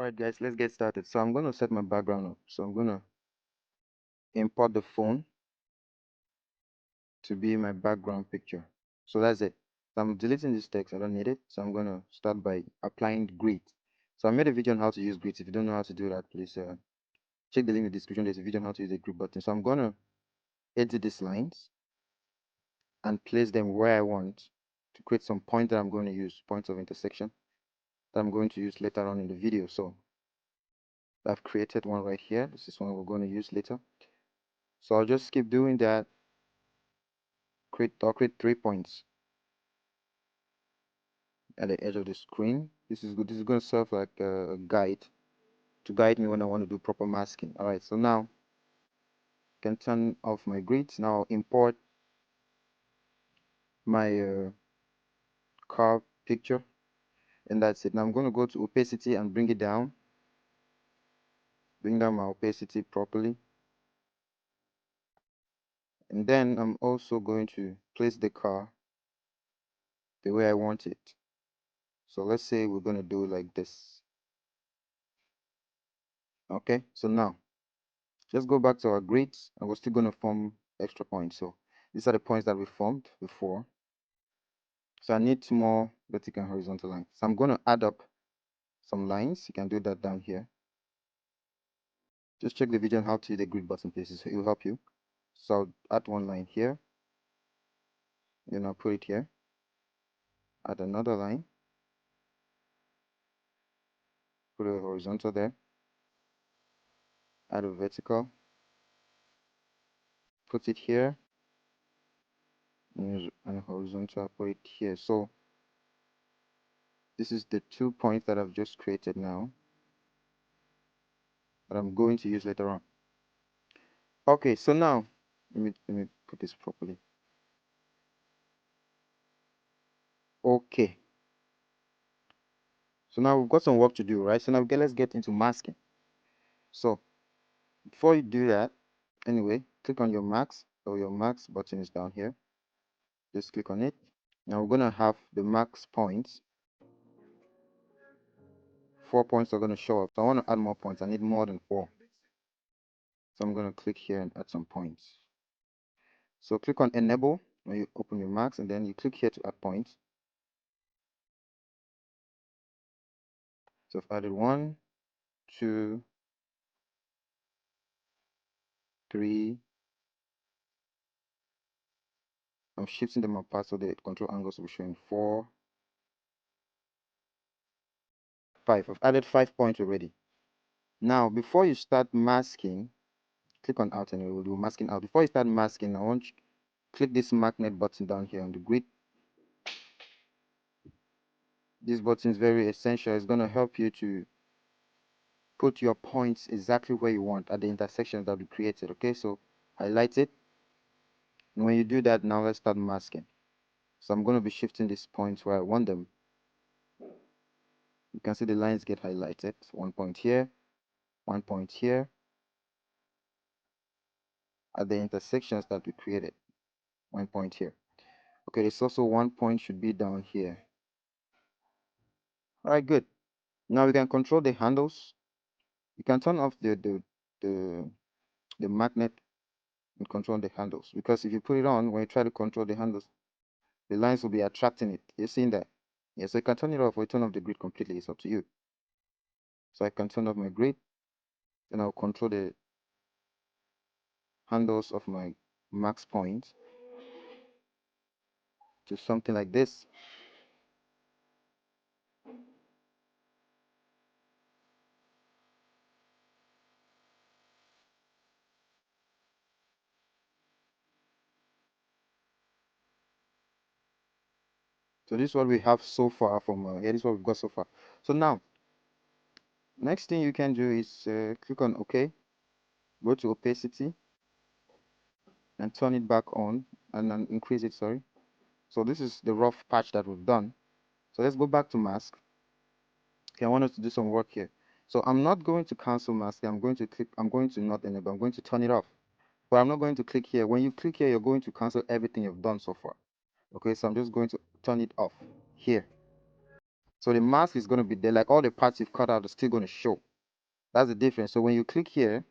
Alright guys, let's get started. So I'm going to set my background up. So I'm going to import the phone to be my background picture. So that's it. So I'm deleting this text, I don't need it. So I'm going to start by applying grid. So I made a video on how to use grids. If you don't know how to do that, please check the link in the description. There's a video on how to use the grid button. So I'm going to edit these lines and place them where I want to create some point that I'm going to use, points of intersection that I'm going to use later on in the video. So I've created one right here. This is one we're going to use later. So I'll just keep doing that. I'll create 3 points at the edge of the screen. This is good. This is going to serve like a guide to guide me when I want to do proper masking. All right, so now I can turn off my grids. Now I'll import my car picture, and that's it. Now I'm going to go to opacity and bring it down. Bring down my opacity properly. And then I'm also going to place the car the way I want it. So let's say we're going to do it like this. Okay, so now just go back to our grids, and we're still going to form extra points. So these are the points that we formed before. So I need two more vertical and horizontal lines. So I'm going to add up some lines. You can do that down here. Just check the video on how to use the grid button, please. It will help you. So I'll add one line here. Then I'll put it here. Add another line. Put a horizontal there. Add a vertical. Put it here. And a horizontal. Put it here. So this is the 2 points that I've just created now, that I'm going to use later on. Okay, so now let me put this properly. Okay, so now we've got some work to do, right? So now let's get into masking. So before you do that, anyway, click on your max. So your max button is down here. Just click on it. Now we're gonna have the max points. 4 points are gonna show up. So I want to add more points. I need more than 4. So I'm gonna click here and add some points. So click on enable when you open your max, and then you click here to add points. So I've added 1, 2, 3. I'm shifting them apart so the control angles will be showing 4, 5. I've added 5 points already. Now before you start masking, click on out and we'll do masking out. Before you start masking, I want you to click this magnet button down here on the grid. This button is very essential. It's going to help you to put your points exactly where you want at the intersections that we created. Okay, so highlight it. And when you do that, now let's start masking. So I'm going to be shifting these points where I want them. You can see the lines get highlighted. 1 point here, 1 point here, at the intersections that we created. 1 point here. Okay, there's also 1 point should be down here. All right, good. Now we can control the handles. You can turn off the magnet and control the handles, because if you put it on, when you try to control the handles, the lines will be attracting it. You're seeing that? Yeah, so you can turn it off or turn off the grid completely. It's up to you. So I can turn off my grid, and I'll control the handles of my max point to something like this. So this is what we have so far from here. This is what we've got so far. So now, next thing you can do is click on OK, go to opacity, and turn it back on, and then increase it. Sorry. So this is the rough patch that we've done. So let's go back to mask. Okay, I want us to do some work here. So I'm not going to cancel mask. I'm going to not enable. I'm going to turn it off. But I'm not going to click here. When you click here, you're going to cancel everything you've done so far. Okay, so I'm just going to turn it off here. So the mask is going to be there, like all the parts you've cut out are still going to show. That's the difference. So when you click here,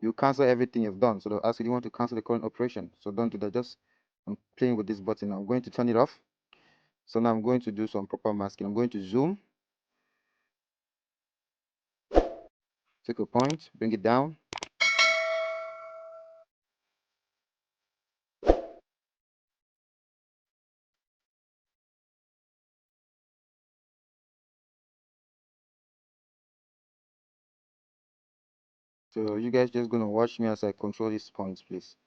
you cancel everything you've done. So they'll ask you, do you want to cancel the current operation? So don't do that. Just, I'm playing with this button. I'm going to turn it off. So now I'm going to do some proper masking. I'm going to zoom, take a point, bring it down. So you guys just gonna watch me as I control these points, please.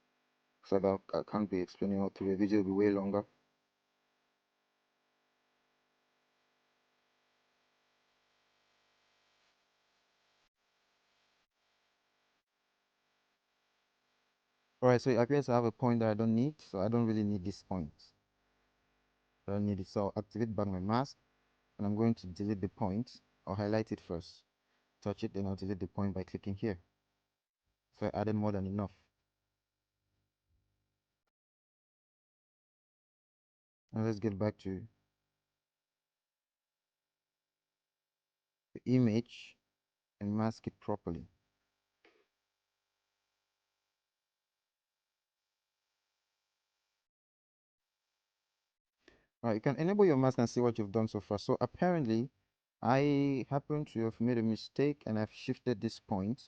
Because I can't be explaining all through. The video will be way longer. Alright, so it appears I have a point that I don't need, so I don't really need this point. I don't need it, so I'll activate back my mask, and I'm going to delete the point, or highlight it first. Touch it, then I'll delete the point by clicking here. So I added more than enough. Now let's get back to the image and mask it properly. Alright, you can enable your mask and see what you've done so far. So apparently, I happen to have made a mistake and I've shifted this point.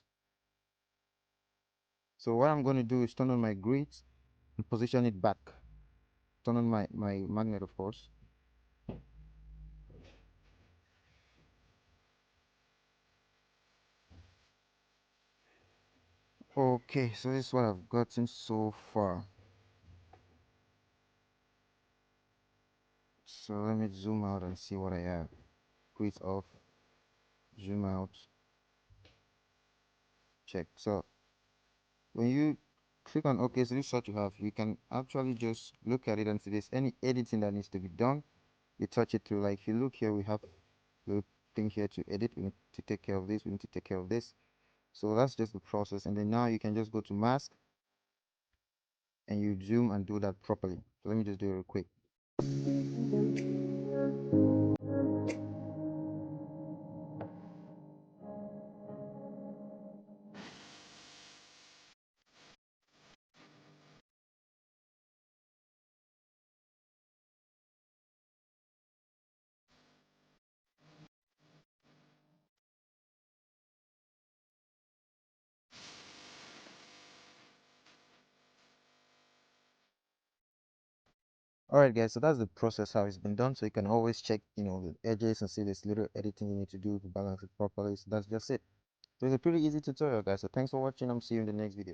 So what I'm going to do is turn on my grid and position it back. Turn on my magnet, of course. Okay, so this is what I've gotten so far. So let me zoom out and see what I have. Grid off, zoom out, check. So when you click on OK, so this is what you have. You can actually just look at it and see there's any editing that needs to be done. You touch it through. Like if you look here, we have the thing here to edit. We need to take care of this. We need to take care of this. So that's just the process. And then now you can just go to mask and you zoom and do that properly. So let me just do it real quick. Alright guys, so that's the process how it's been done. So you can always check, the edges and see this little editing you need to do to balance it properly. So that's just it. So it's a pretty easy tutorial guys. So thanks for watching. I'm see you in the next video.